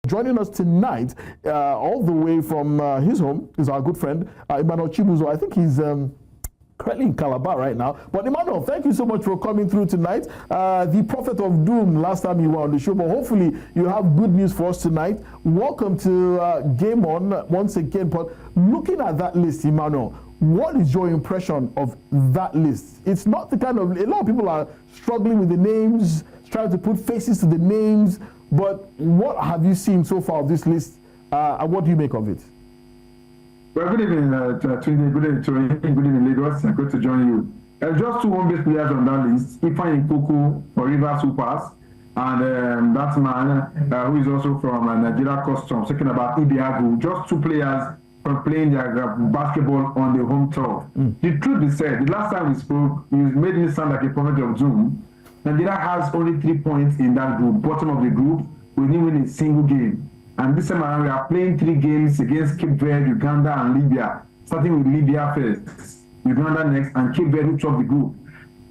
Joining us tonight, all the way from his home, is our good friend, Emmanuel Chibuzor. I think he's currently in Calabar right now. But Emmanuel, thank you so much for coming through tonight. The prophet of doom last time you were on the show, but hopefully you have good news for us tonight. Welcome to Game On once again. But looking at that list, Emmanuel, what is your impression of that list? It's not the kind of, a lot of people are struggling with the names, trying to put faces to the names, but what have you seen so far of this list, and what do you make of it? Well, good evening, Tunde. Good evening, Tony. Good evening, Lagos. I'm good to join you. Just two home-based players on that list, Ifeanyi Nkoku for River Supers, and that man who is also from Nigeria Customs, talking about Ibiagu. Just two players from playing their basketball on the home turf. The truth be said, the last time we spoke, you made me sound like a prophet of doom. Nigeria has only 3 points in that group, bottom of the group. We didn't win a single game. And this time around, we are playing 3 games against Cape Verde, Uganda, and Libya. Starting with Libya first, Uganda next, and Cape Verde who top the group.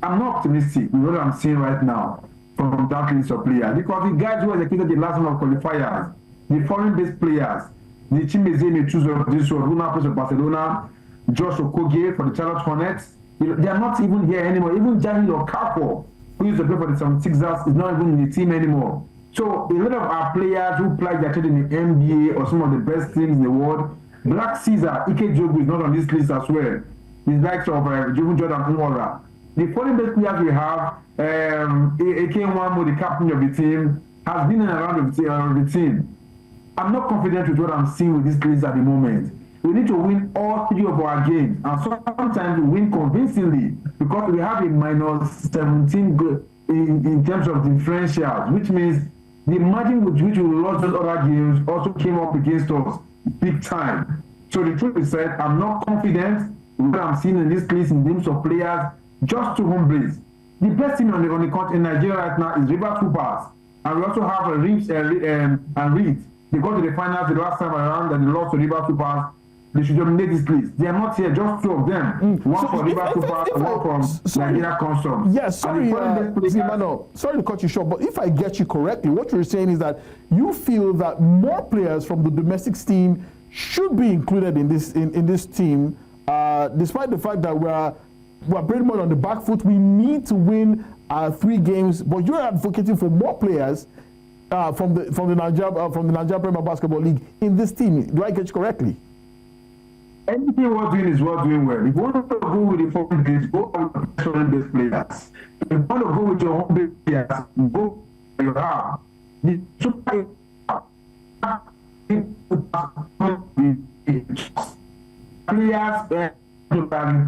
I'm not optimistic with what I'm seeing right now from that list of players, because the guys who executed the last round of qualifiers, the foreign-based players, the Chimezeme Chuzor, this one, who now plays for Barcelona, Josh Okogie for the Charlotte Hornets, they are not even here anymore. Even Jahil Okafor, who used to play for the 76ers, is not even in the team anymore. So a lot of our players who played their trade in the NBA or some of the best teams in the world, Black Caesar, Ike Jogu is not on this list as well. He's likes of Jordan Umora. The foreign-based players we have, Ike Nwamu, the captain of the team, has been in and around the team. I'm not confident with what I'm seeing with this list at the moment. We need to win all 3 of our games, and sometimes we win convincingly because we have a -17 in terms of differentials, which means the margin with which we lost those other games also came up against us big time. So the truth is said, I'm not confident with what I'm seeing in this list in terms of players, just 2 home base. The best team on the continent in Nigeria right now is River Supers, and we also have Reeves and Reed. They got to the finals the last time around and they lost to River Supers. They should dominate this list. They are not here, just 2 of them. One for River Supers, one from Nigeria Customs. Yes, sorry, Emmanuel, sorry to cut you short, but if I get you correctly, what you're saying is that you feel that more players from the domestic team should be included in this team, despite the fact that we're pretty much on the back foot. We need to win 3 games, but you're advocating for more players from the Nigerian Premier Basketball League in this team. Do I get you correctly? Anything we're doing is we're doing well. If you want to go with the foreign base, go with the foreign-based players. If you want to go with your home-based players, go with your heart. The super players,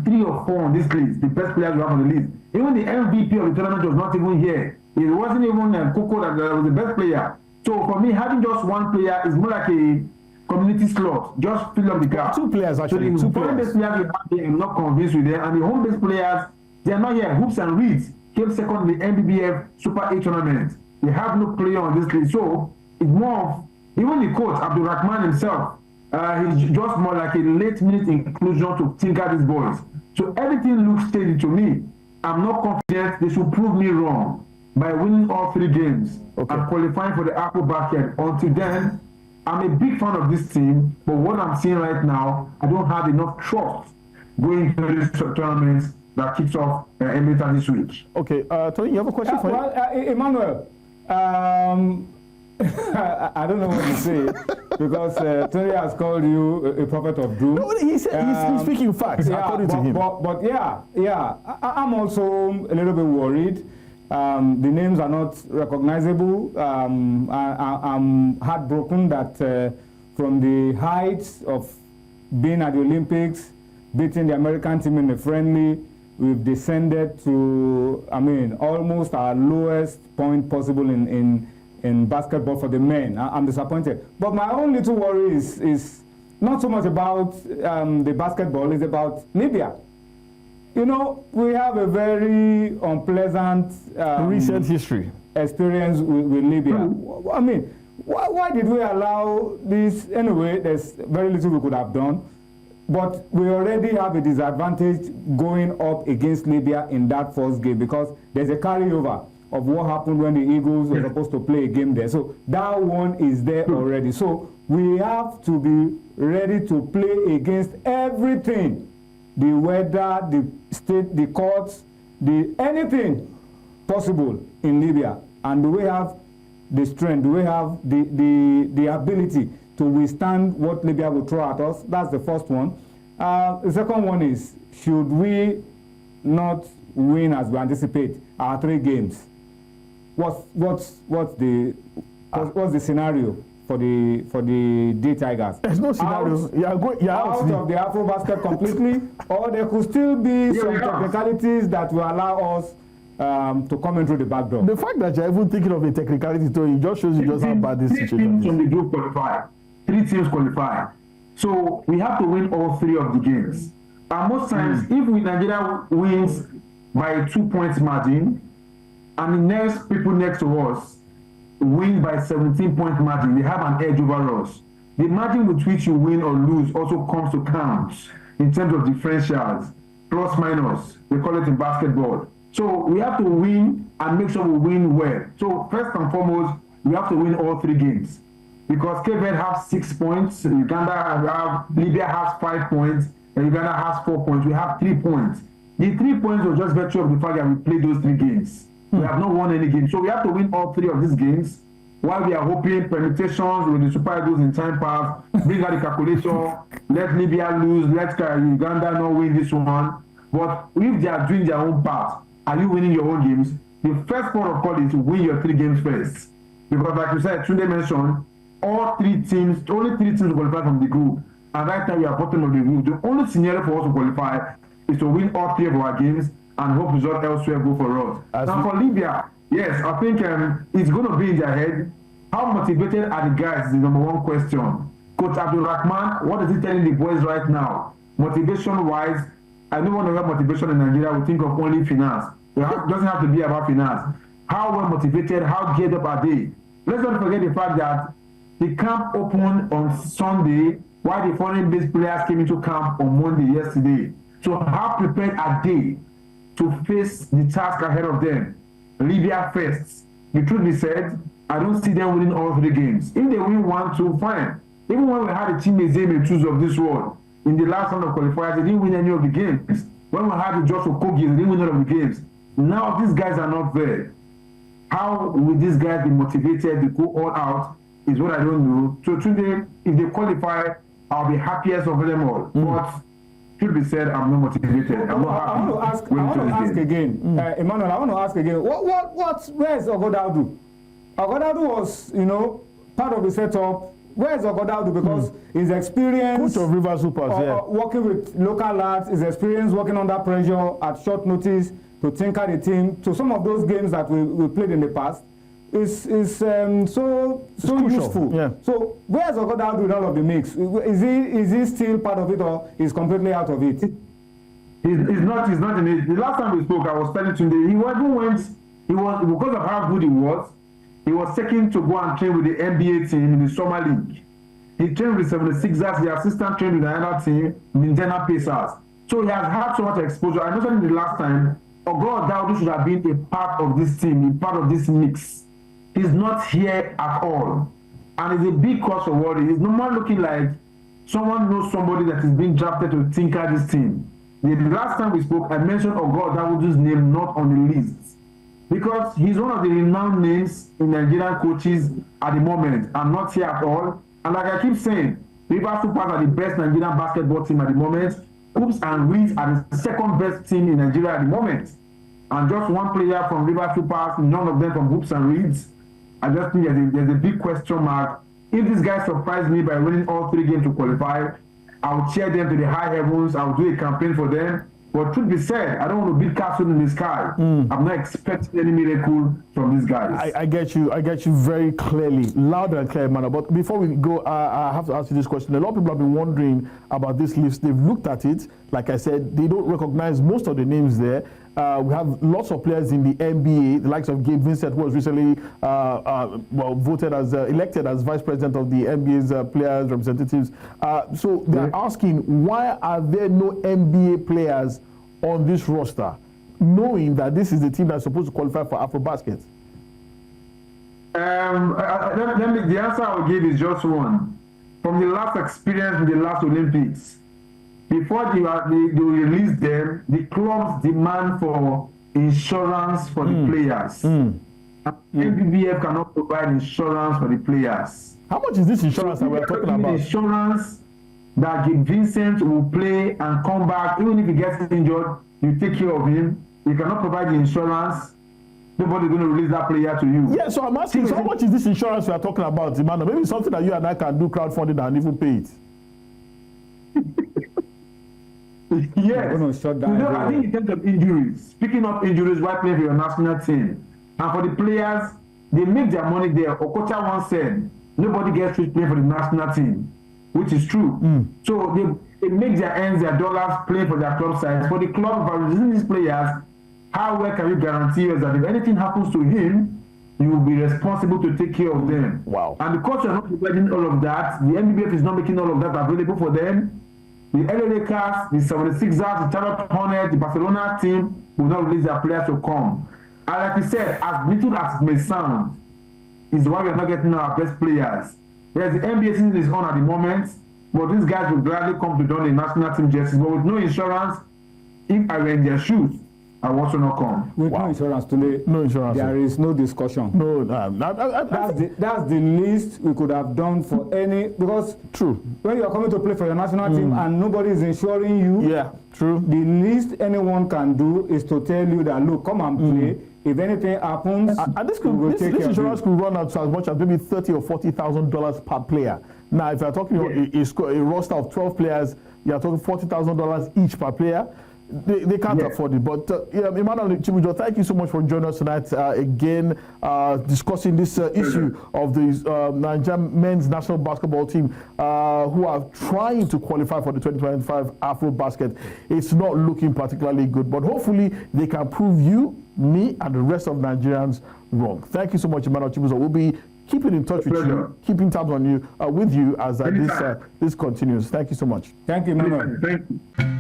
3 or 4 on this list, the best players you have on the list. Even the MVP of the tournament was not even here. It wasn't even Coco that was the best player. So for me, having just 1 player is more like a community slot. Just fill up the gap. 2 players actually. So the 2 foreign-based players we have here, I'm not convinced with them. And the home-based players, they are not here. Hoops and Reeds came second in the NBBF Super 8 tournament. They have no player on this list. So it's more of, even the coach, Abdul Rahman himself, he's just more like a late-minute inclusion to tinker these boys. So everything looks steady to me. I'm not confident they should prove me wrong by winning all 3 games and qualifying for the AfroBasket. Until then, I'm a big fan of this team, but what I'm seeing right now, I don't have enough trust going into this tournament that kicks off later this week. Okay, Tony, you have a question for me? Emmanuel, I don't know what to say because Tony has called you a prophet of doom. No, he's speaking facts, according to him. But I'm also a little bit worried. The names are not recognizable. I'm heartbroken that from the heights of being at the Olympics, beating the American team in a friendly, we've descended to, almost our lowest point possible in basketball for the men. I'm disappointed. But my own little worry is not so much about the basketball, it's about Libya. You know, we have a very unpleasant recent history experience with Libya. Why did we allow this? Anyway, there's very little we could have done, but we already have a disadvantage going up against Libya in that first game because there's a carryover. of what happened when the Eagles were supposed to play a game there. So that one is there already. So we have to be ready to play against everything. The weather, the state, the courts, anything possible in Libya. And do we have the strength? Do we have the ability to withstand what Libya will throw at us? That's the first one. The second one is, should we not win as we anticipate our 3 games? What's the scenario for the D Tigers? There's no scenario. Out of the AfroBasket completely, or there could still be some technicalities that will allow us to come in through the back door. The fact that you're even thinking of a technicality, it just shows you just how bad this situation is. 3 teams from the group qualify. 3 teams qualify. So we have to win all 3 of the games. And most times, if Nigeria wins by 2 points margin, and the next people next to us win by 17-point margin, they have an edge over us. The margin with which you win or lose also comes to count in terms of differentials, plus minus, they call it in basketball. So we have to win and make sure we win well. So first and foremost, we have to win all 3 games. Because Cape Verde has 6 points, Libya has 5 points, and Uganda has 4 points. We have 3 points. The 3 points was just virtue of the fact that we played those 3 games. We have not won any game. So we have to win all 3 of these games while we are hoping permutations with the Super Eagles in time pass, bring out the calculation, let Libya lose, let Uganda not win this one. But if they are doing their own part, are you winning your own games? The first part of call is to win your 3 games first. Because like you said, Tunde mentioned, only 3 teams qualify from the group. And right now we are bottom of the group. The only scenario for us to qualify is to win all 3 of our games and hope results elsewhere go for us. Now for Libya, yes, I think it's going to be in their head. How motivated are the guys is the number one question. Coach Abdul Rahman, what is he telling the boys right now? Motivation-wise, I don't want to have motivation in Nigeria. We think of only finance. It doesn't have to be about finance. How well motivated, how geared up are they? Let's not forget the fact that the camp opened on Sunday while the foreign-based players came into camp on Monday yesterday. So how prepared are they to face the task ahead of them? Libya first. The truth be said, I don't see them winning all 3 games. If they win 1, 2, fine. Even when we had a team Ezeme of this world, in the last round of qualifiers, they didn't win any of the games. When we had the Joshua Kogi, they didn't win any of the games. Now these guys are not there. How will these guys be motivated to go all out is what I don't know. So today, if they qualify, I'll be happiest of them all. But should be said, I'm not motivated. I'm not happy. I want to ask again, Emmanuel. I want to ask again. Where is Ogodaudu? Ogodaudu was, part of the setup. Where is Ogodaudu? Because his experience, Coach of River Supers, working with local lads, his experience working under pressure at short notice to tinker the team. So some of those games that we played in the past is so useful. Yeah. So where's Ogodaudu in all of the mix? Is he still part of it, or is completely out of it? He's not in it. The last time we spoke, I was telling Tunde, he was because of how good he was taken to go and train with the NBA team in the summer league. He trained with the 76ers, the assistant trained with the other team, Indiana Pacers. So he has had so much exposure. I noticed the last time, Ogodaudu should have been a part of this team, a part of this mix. He's not here at all. And it's a big cause for worry. He's no more looking like someone knows somebody that is being drafted to tinker this team. The last time we spoke, I mentioned Ogodaudu's name not on the list, because he's one of the renowned names in Nigerian coaches at the moment, and not here at all. And like I keep saying, River Supers are the best Nigerian basketball team at the moment. Hoops and Reeds are the second best team in Nigeria at the moment. And just one player from River Supers, none of them from Hoops and Reeds. I just think there's a big question mark. If this guy surprised me by winning all 3 games to qualify, I'll cheer them to the high heavens. I'll do a campaign for them. But truth be said, I don't want to build castle in the sky. I'm not expecting any miracle from these guys. I get you very clearly, loud and clear manner. But before we go, I have to ask you this question. A lot of people have been wondering about this list. They've looked at it. Like I said, they don't recognize most of the names there. We have lots of players in the NBA, the likes of Gabe Vincent, who was recently elected as vice president of the NBA's players representatives. So they're asking, why are there no NBA players on this roster? knowing that this is the team that's supposed to qualify for AfroBasket? The answer I will give is just one. From the last experience with the last Olympics, before they release them, the clubs demand for insurance for the players. NBBF cannot provide insurance for the players. How much is this insurance that we're talking about? Insurance that Vincent will play and come back, even if he gets injured, you take care of him. You cannot provide the insurance. Nobody's going to release that player to you. Yeah, so I'm asking, so how much is this insurance we are talking about, Emmanuel? Maybe something that you and I can do crowdfunding and even pay it. Yes. I think in terms of injuries, speaking of injuries, why play for your national team? And for the players, they make their money there. Okocha once said, nobody gets rich playing for the national team, which is true. So they make their ends, their dollars, playing for their club sides. For the club, by releasing these players, how well can you guarantee us that if anything happens to him, you will be responsible to take care of them? Wow. And because you're not providing all of that, the NBBF is not making all of that available for them. The LA Lakers, the 76ers, the Charlotte Hornets, the Barcelona team will not release their players to come. And like you said, as little as it may sound, is why we are not getting our best players. Yes, the NBA season is on at the moment, but these guys will gladly come to don the national team jerseys. But with no insurance, if I were in their shoes, I will also not come. With no insurance today, no insurance. There is no discussion. No, that's the least we could have done for any, because true. When you are coming to play for your national team and nobody is insuring you, yeah, true. The least anyone can do is to tell you that, look, come and play. If anything happens, and this insurance could run out to as much as maybe $30,000 or $40,000 per player. Now, if you're talking about a roster of 12 players, you're talking $40,000 each per player. They can't afford it. But Emmanuel Chibuzor, thank you so much for joining us tonight again, discussing this issue of the Nigerian men's national basketball team who are trying to qualify for the 2025 AfroBasket. It's not looking particularly good, but hopefully they can prove you, me, and the rest of Nigerians wrong. Thank you so much, Emmanuel Chibuzor. We'll be keeping in touch with you, keeping tabs on you, with you as this continues. Thank you so much. Thank you, Emmanuel. Thank you.